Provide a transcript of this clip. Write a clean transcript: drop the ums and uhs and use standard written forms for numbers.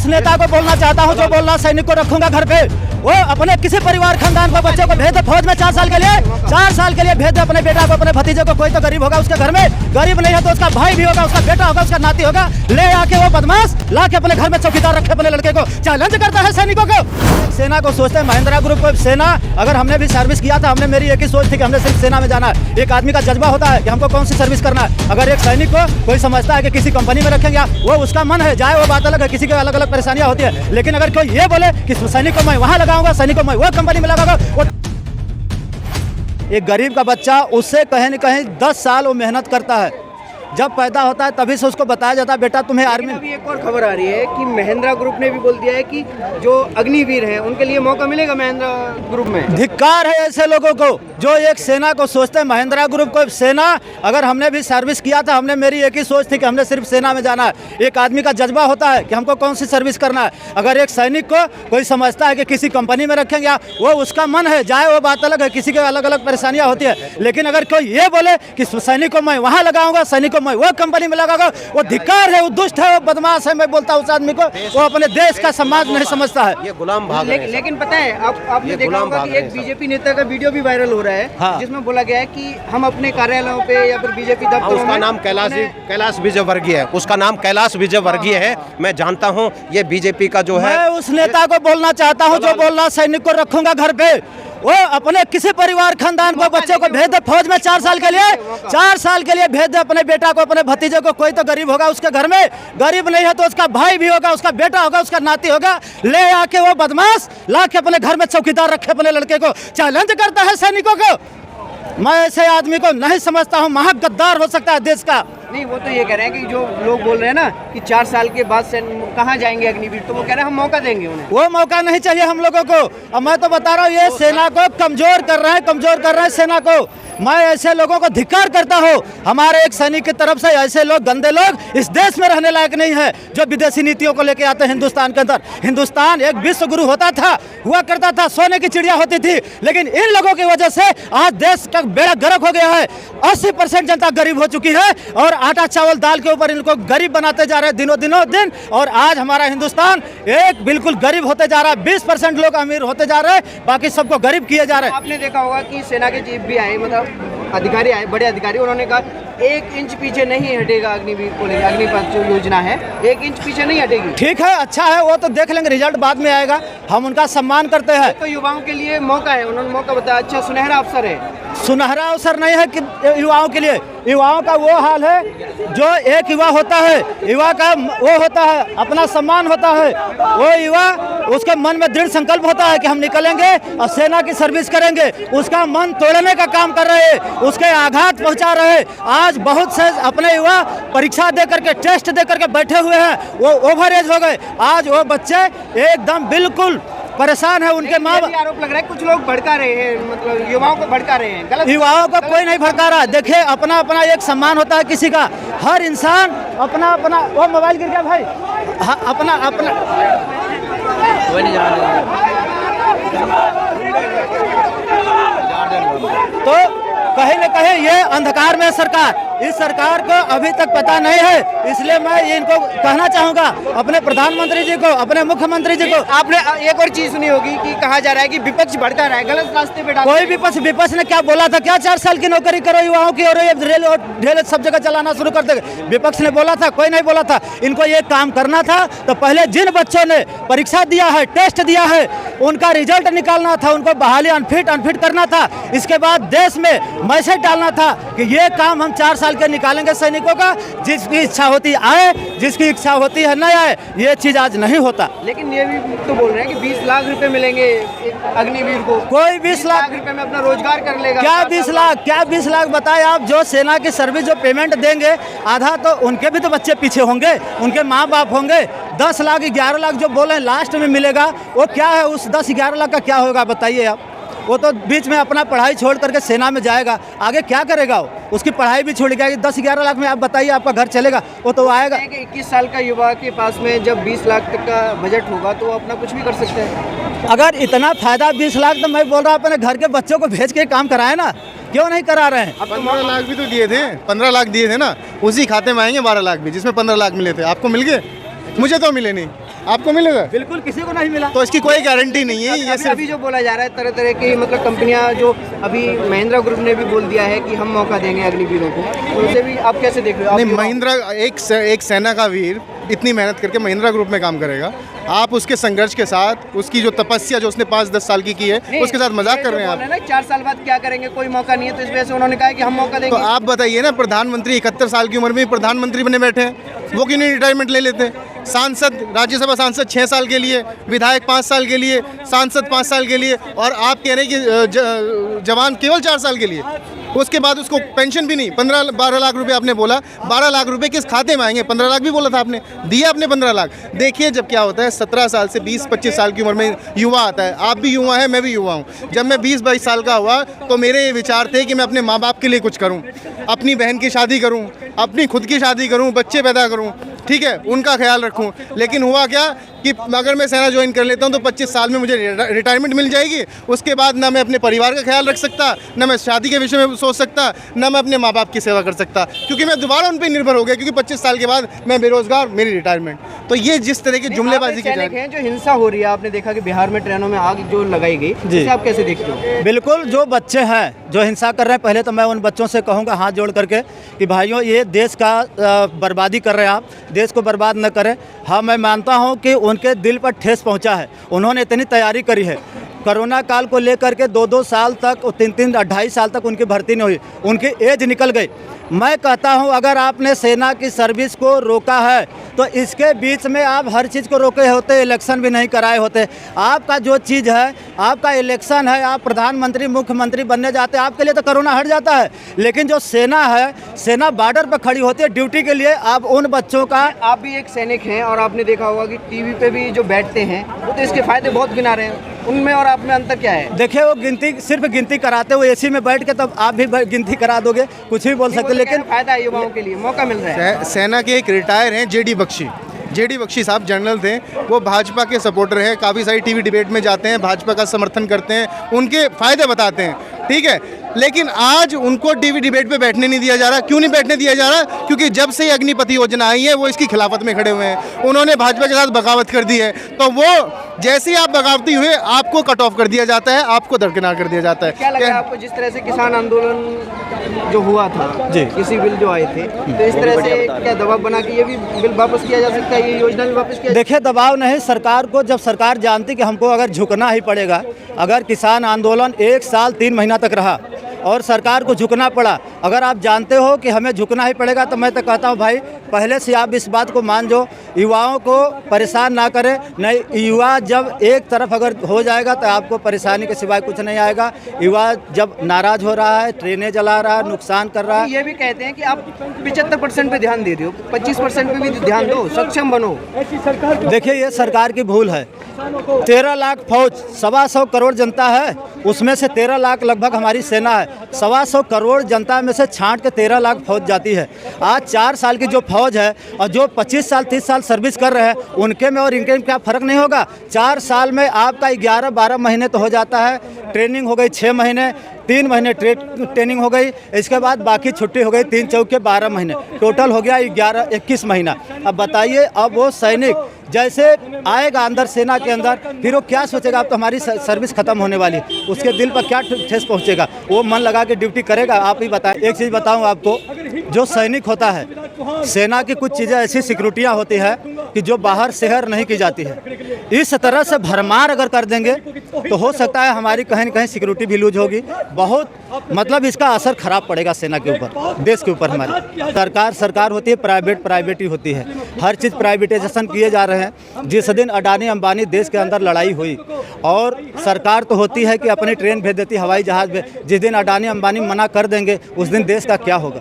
उस नेता को बोलना चाहता हूँ जो बोल रहा सैनिक को रखूंगा घर पे। वो अपने किसी परिवार खानदान को बच्चे को भेज दे फौज में 4 साल के लिए भेज दे अपने बेटा को, अपने भतीजे को। कोई तो गरीब होगा उसके घर में, गरीब नहीं है तो उसका भाई भी होगा, उसका बेटा होगा, उसका नाती होगा। ले आके वो बदमाश ला के अपने घर में चौकीदार रखे अपने लड़के को, चैलेंज करता है सैनिकों को। सेना को सोचते हैं महिंद्रा ग्रुप को सेना, अगर हमने भी सर्विस किया था, हमने मेरी एक ही सोच थी कि हमने सिर्फ सेना में जाना है। एक आदमी का जज्बा होता है कि हमको कौन सी सर्विस करना है। अगर एक सैनिक को कोई समझता है कि किसी कंपनी में रखेंगे, वो उसका मन है, जाए वो बात अलग है, किसी के अलग अलग परेशानियां होती है। लेकिन अगर कोई ये बोले कि सैनिक को मैं वहां लगाऊंगा, सैनिक को मैं वो कंपनी में लगाऊंगा, वो एक गरीब का बच्चा उससे कहीं न कहीं 10 साल वो मेहनत करता है। जब पैदा होता है तभी से उसको बताया जाता है बेटा तुम्हें आर्मी। अभी एक और खबर आ रही है कि महिंद्रा ग्रुप ने भी बोल दिया है कि जो अग्निवीर हैं उनके लिए मौका मिलेगा महिंद्रा ग्रुप में। धिक्कार है ऐसे लोगों को जो एक सेना को सोचते हैं महिंद्रा ग्रुप को सेना। अगर हमने भी सर्विस किया था, हमने मेरी एक ही सोच थी कि हमने सिर्फ सेना में जाना है। एक आदमी का जज्बा होता है कि हमको कौन सी सर्विस करना है। अगर एक सैनिक को कोई समझता है कि किसी कंपनी में रखेंगे, वो उसका मन है, जाए वो बात अलग है, किसी के अलग अलग परेशानियां होती है। लेकिन अगर कोई ये बोले कि सैनिक को मैं वहाँ लगाऊंगा, सैनिक को मैं वो कंपनी में लगाऊंगा, वो धिक्कार है, वो दुष्ट है, वो बदमाश है। मैं बोलता हूँ उस आदमी को, वो अपने देश का सम्मान नहीं समझता है। ये गुलाम भाग है। लेकिन पता है आपने देखा होगा कि एक बीजेपी नेता का वीडियो भी वायरल हो रहा है। हाँ। जिसमें बोला गया है कि हम अपने कार्यालयों पे या फिर बीजेपी दफ्तरों में, उसका नाम कैलाश विजयवर्गीय है। उसका नाम कैलाश विजयवर्गीय है। मैं जानता हूँ ये बीजेपी का जो है। मैं उस नेता को बोलना चाहता हूँ जो बोल रहा सैनिक को रखूंगा घर पे। वो अपने किसी परिवार खानदान को बच्चे को भेज दे फौज में 4 साल के लिए भेज दे अपने बेटा को, अपने भतीजे को। कोई तो गरीब होगा उसके घर में, गरीब नहीं है तो उसका भाई भी होगा, उसका बेटा होगा, उसका नाती होगा। ले आके वो बदमाश ला के अपने घर में चौकीदार रखे अपने लड़के को, चैलेंज करता है सैनिकों को। मैं ऐसे आदमी को नहीं समझता हूँ, महा गद्दार हो सकता है देश का। नहीं, वो तो ये कह रहे हैं कि जो लोग बोल रहे हैं ना कि 4 साल के बाद से कहाँ जाएंगे अग्निवीर, तो वो कह रहे हैं हम मौका देंगे उन्हें। वो मौका नहीं चाहिए हम लोगों को। अब मैं तो बता रहा हूँ ये सेना को कमजोर कर रहे हैं सेना को। मैं ऐसे लोगों को धिक्कार करता हूँ। हमारे एक सैनिक की तरफ से ऐसे लोग, गंदे लोग इस देश में रहने लायक नहीं है, जो विदेशी नीतियों को लेके आते हैं हिंदुस्तान के अंदर। हिंदुस्तान एक विश्व गुरु हुआ करता था, सोने की चिड़िया होती थी। लेकिन इन लोगों की वजह से आज देश का बेड़ा गर्क हो गया है। 80% जनता गरीब हो चुकी है और आटा चावल दाल के ऊपर इनको गरीब बनाते जा रहे हैं दिनों दिन। और आज हमारा हिंदुस्तान एक बिल्कुल गरीब होते जा रहा है। 20% लोग अमीर होते जा रहे हैं, बाकी सबको गरीब किए जा रहे हैं। आपने देखा होगा कि सेना के चीफ भी आए, मतलब अधिकारी आए, बड़े अधिकारी, उन्होंने कहा 1 इंच पीछे नहीं हटेगा अग्निवीर को लेकर। अग्निपथ जो योजना है 1 इंच पीछे नहीं हटेगी। ठीक है, अच्छा है, वो तो देख लेंगे, रिजल्ट बाद में आएगा। हम उनका सम्मान करते हैं। तो युवाओं के लिए मौका है, उन्होंने मौका बताया, अच्छा सुनहरा अवसर है। सुनहरा अवसर नहीं है कि युवाओं के लिए। युवाओं का वो हाल है जो एक युवा होता है, युवा का वो होता है, अपना सम्मान होता है। वो युवा, उसके मन में दृढ़ संकल्प होता है कि हम निकलेंगे और सेना की सर्विस करेंगे। उसका मन तोड़ने का काम कर रहे हैं, उसके आघात पहुंचा रहे हैं। आज बहुत से अपने युवा परीक्षा दे करके, टेस्ट दे करके बैठे हुए हैं, वो ओवर एज हो गए। आज वो बच्चे एकदम बिल्कुल परेशान है। उनके माँ बाप, आरोप लग रहा है कुछ लोग भड़का रहे हैं, मतलब युवाओं को भड़का रहे हैं। गलत, युवाओं को कोई नहीं भड़का रहा। देखिए, अपना अपना एक सम्मान होता है किसी का। हर इंसान अपना अपना, वो मोबाइल गिर गया भाई, हाँ, अपना अपना तो कहीं न कहीं ये अंधकार में सरकार, इस सरकार को अभी तक पता नहीं है। इसलिए मैं इनको कहना चाहूँगा, अपने प्रधानमंत्री जी को, अपने मुख्यमंत्री जी को। आपने एक और चीज सुनी होगी कि कहा जा रहा है कि विपक्ष भड़का रहा है, गलत रास्ते पे डाल। कोई विपक्ष ने क्या बोला था? क्या 4 साल की नौकरी करो युवाओं की और ये रेल सब जगह चलाना शुरू कर देंगे? विपक्ष ने बोला था? कोई नहीं बोला था। इनको ये काम करना था तो पहले जिन बच्चों ने परीक्षा दिया है, टेस्ट दिया है, उनका रिजल्ट निकालना था, उनको बहाली अनफिट करना था। इसके बाद देश में मैसेज डालना था कि ये काम हम 4 साल के निकालेंगे सैनिकों का। जिसकी इच्छा होती आए, जिसकी इच्छा होती है नहीं आए। ये चीज आज नहीं होता। लेकिन ये भी तो बोल रहे हैं कि 20 लाख रुपए मिलेंगे अग्निवीर को। कोई 20 लाख रुपए में अपना रोजगार कर लेगा। क्या 20 लाख बताए आप? जो सेना की सर्विस जो पेमेंट देंगे, आधा तो उनके भी तो बच्चे पीछे होंगे, उनके माँ बाप होंगे। 10 लाख 11 लाख जो बोले लास्ट में मिलेगा, वो क्या है? उस 10-11 लाख का क्या होगा बताइए आप? वो तो बीच में अपना पढ़ाई छोड़ करके सेना में जाएगा, आगे क्या करेगा वो? उसकी पढ़ाई भी छोड़ गया। 10-11 लाख में आप बताइए आपका घर चलेगा? वो तो आएगा। 21 साल का युवा के पास में जब 20 लाख तक का बजट होगा तो वो अपना कुछ भी कर सकते हैं। अगर इतना फायदा 20 लाख, तो मैं बोल रहा हूँ अपने घर के बच्चों को भेज के काम कराए ना, क्यों नहीं करा रहे हैं? अब 15 लाख भी तो दिए थे, 15 लाख दिए थे ना, उसी खाते में आएंगे 12 लाख भी, जिसमें 15 लाख मिले थे। आपको मिल गए? मुझे तो मिले नहीं। आपको मिलेगा? बिल्कुल किसी को नहीं मिला। तो इसकी कोई गारंटी नहीं है। ये अभी सिर्फ अभी जो बोला जा रहा है तरह तरह की मतलब कंपनियां, जो अभी महिंद्रा ग्रुप ने भी बोल दिया है कि हम मौका देंगे अग्निवीरों को, तो उसे भी आप कैसे देख रहे हो? नहीं, आप महिंद्रा एक सेना का वीर इतनी मेहनत करके महिंद्रा ग्रुप में काम करेगा। आप उसके संघर्ष के साथ, उसकी जो तपस्या जो उसने 5-10 साल की है, नहीं, उसके साथ मजाक कर रहे हैं ये आप। जो बोल ना 4 साल बाद क्या करेंगे, कोई मौका नहीं है, तो इस वजह से उन्होंने कहा है कि हम मौका तो देंगे। आप बताइए ना, प्रधानमंत्री 71 साल की उम्र में प्रधानमंत्री बने बैठे हैं, वो क्यों नहीं रिटायरमेंट ले लेते? सांसद, राज्यसभा सांसद 6 साल के लिए, विधायक 5 साल के लिए, सांसद 5 साल के लिए, और आप कह रहे हैं कि जवान केवल 4 साल के लिए। उसके बाद उसको पेंशन भी नहीं। 12 लाख रुपए आपने बोला, 12 लाख रुपए किस खाते में आएंगे? 15 लाख भी बोला था आपने, दिया आपने 15 लाख। देखिए जब क्या होता है, 17 साल से 20-25 साल की उम्र में युवा आता है। आप भी युवा हैं, मैं भी युवा हूँ। जब मैं 20-22 साल का हुआ तो मेरे ये विचार थे कि मैं अपने माँ बाप के लिए कुछ करूँ, अपनी बहन की शादी करूँ, अपनी खुद की शादी करूँ, बच्चे पैदा करूँ, ठीक है, उनका ख्याल रखूँ। लेकिन हुआ क्या कि अगर मैं सेना ज्वाइन कर लेता हूँ तो 25 साल में मुझे रिटायरमेंट मिल जाएगी। उसके बाद ना मैं अपने परिवार का ख्याल रख सकता, ना मैं शादी के विषय में सोच सकता, ना मैं अपने माँ बाप की सेवा कर सकता, क्योंकि मैं दोबारा उन पर निर्भर हो गया, क्योंकि 25 साल के बाद मैं बेरोजगार, मेरी रिटायरमेंट। तो ये जिस तरह की जुमलेबाजी की जा रही है, जो हिंसा हो रही है, आपने देखा कि बिहार में ट्रेनों में आग जो लगाई गई, इसे आप कैसे देखते हो? बिल्कुल, जो बच्चे हैं जो हिंसा कर रहे हैं, पहले तो मैं उन बच्चों से कहूँगा हाथ जोड़ करके कि भाइयों, ये देश का बर्बादी कर रहे हैं आप, देश को बर्बाद न करें। हाँ, मैं मानता हूँ कि उनके दिल पर ठेस पहुँचा है, उन्होंने इतनी तैयारी करी है। कोरोना काल को लेकर के 2-2 साल तक, 3-3, 2.5 साल तक उनकी भर्ती नहीं हुई, उनकी एज निकल गई। मैं कहता हूं, अगर आपने सेना की सर्विस को रोका है तो इसके बीच में आप हर चीज़ को रोके होते, इलेक्शन भी नहीं कराए होते। आपका जो चीज़ है, आपका इलेक्शन है, आप प्रधानमंत्री मुख्यमंत्री बनने जाते हैं, आपके लिए तो कोरोना हट जाता है। लेकिन जो सेना है, सेना बॉर्डर पर खड़ी होती है ड्यूटी के लिए। आप उन बच्चों का, आप भी एक सैनिक हैं और आपने देखा होगा कि टीवी पे भी जो बैठते हैं वो तो इसके फायदे बहुत गिना रहे हैं। उनमें और आप में अंतर क्या है? देखिए, वो सिर्फ गिनती कराते हो एसी में बैठ के, तब आप भी गिनती करा दोगे, कुछ भी बोल सकते, लेकिन फायदा है युवाओं के लिए, मौका मिल रहा है। सेना के एक रिटायर हैं जेडी बख्शी साहब, जनरल थे, वो भाजपा के सपोर्टर हैं, काफ़ी सारी टीवी डिबेट में जाते हैं, भाजपा का समर्थन करते हैं, उनके फायदे बताते हैं, ठीक है। लेकिन आज उनको टीवी डिबेट पे बैठने नहीं दिया जा रहा। क्यों नहीं बैठने दिया जा रहा? क्योंकि जब से अग्निपति योजना आई है वो इसकी खिलाफत में खड़े हुए हैं, उन्होंने भाजपा के साथ बगावत कर दी है। तो वो जैसे ही आप बगावती हुए, आपको कट ऑफ कर दिया जाता है, आपको दरकिनार कर दिया जाता है। क्या लग रहा है आपको, जिस तरह से किसान आंदोलन जो हुआ था जी, किसी बिल जो आए थे, तो इस तरह से क्या दबाव बना के ये भी बिल वापस किया जा सकता है, ये योजना भी वापस किया? देखिए, दबाव नहीं, सरकार को, जब सरकार जानती कि हमको अगर झुकना ही पड़ेगा, अगर किसान आंदोलन 1 साल 3 महीना तक रहा और सरकार को झुकना पड़ा, अगर आप जानते हो कि हमें झुकना ही पड़ेगा, तो मैं तो कहता हूँ भाई, पहले से आप इस बात को मान जो, युवाओं को परेशान ना करें। नहीं, युवा जब एक तरफ अगर हो जाएगा तो आपको परेशानी के सिवाय कुछ नहीं आएगा। युवा जब नाराज़ हो रहा है, ट्रेनें जला रहा है, नुकसान कर रहा है। ये भी कहते हैं कि आप 75% पे ध्यान दे रहे हो, 25% पे भी ध्यान दो, सक्षम बनो। देखिए, ये सरकार की भूल है। 13 लाख फौज, 125 करोड़ जनता है, उसमें से 13 लाख लगभग हमारी सेना है। 125 करोड़ जनता में से छांट के 13 लाख फौज जाती है। आज 4 साल की जो फौज है और जो 25 साल 30 साल सर्विस कर रहे हैं, उनके में और इनके में क्या फ़र्क नहीं होगा? 4 साल में आपका 11-12 महीने तो हो जाता है, ट्रेनिंग हो गई 6 महीने, 3 महीने ट्रेनिंग हो गई, इसके बाद बाकी छुट्टी हो गई 3 चौके 12 महीने, टोटल हो गया 11-21 महीना। अब बताइए, अब वो सैनिक जैसे आएगा अंदर सेना के अंदर, फिर वो क्या सोचेगा? अब तो हमारी सर्विस खत्म होने वाली है, उसके दिल पर क्या ठेस पहुंचेगा? वो मन लगा के ड्यूटी करेगा? आप ही बताएं। एक चीज़ बताऊं आपको, जो सैनिक होता है, सेना की कुछ चीज़ें ऐसी सिक्योरिटियां होती है कि जो बाहर शहर नहीं की जाती है। इस तरह से भरमार अगर कर देंगे तो हो सकता है हमारी कहीं न कहीं सिक्योरिटी भी लूज होगी। बहुत मतलब इसका असर खराब पड़ेगा सेना के ऊपर, देश के ऊपर। हमारी सरकार होती है, प्राइवेट ही होती है। हर चीज़ प्राइवेटाइजेशन किए जा रहे हैं। जिस दिन अडानी अंबानी देश के अंदर लड़ाई हुई, और सरकार तो होती है कि अपनी ट्रेन भेज देती, हवाई जहाज़ भेज, जिस दिन अडानी अंबानी मना कर देंगे, उस दिन देश का क्या होगा?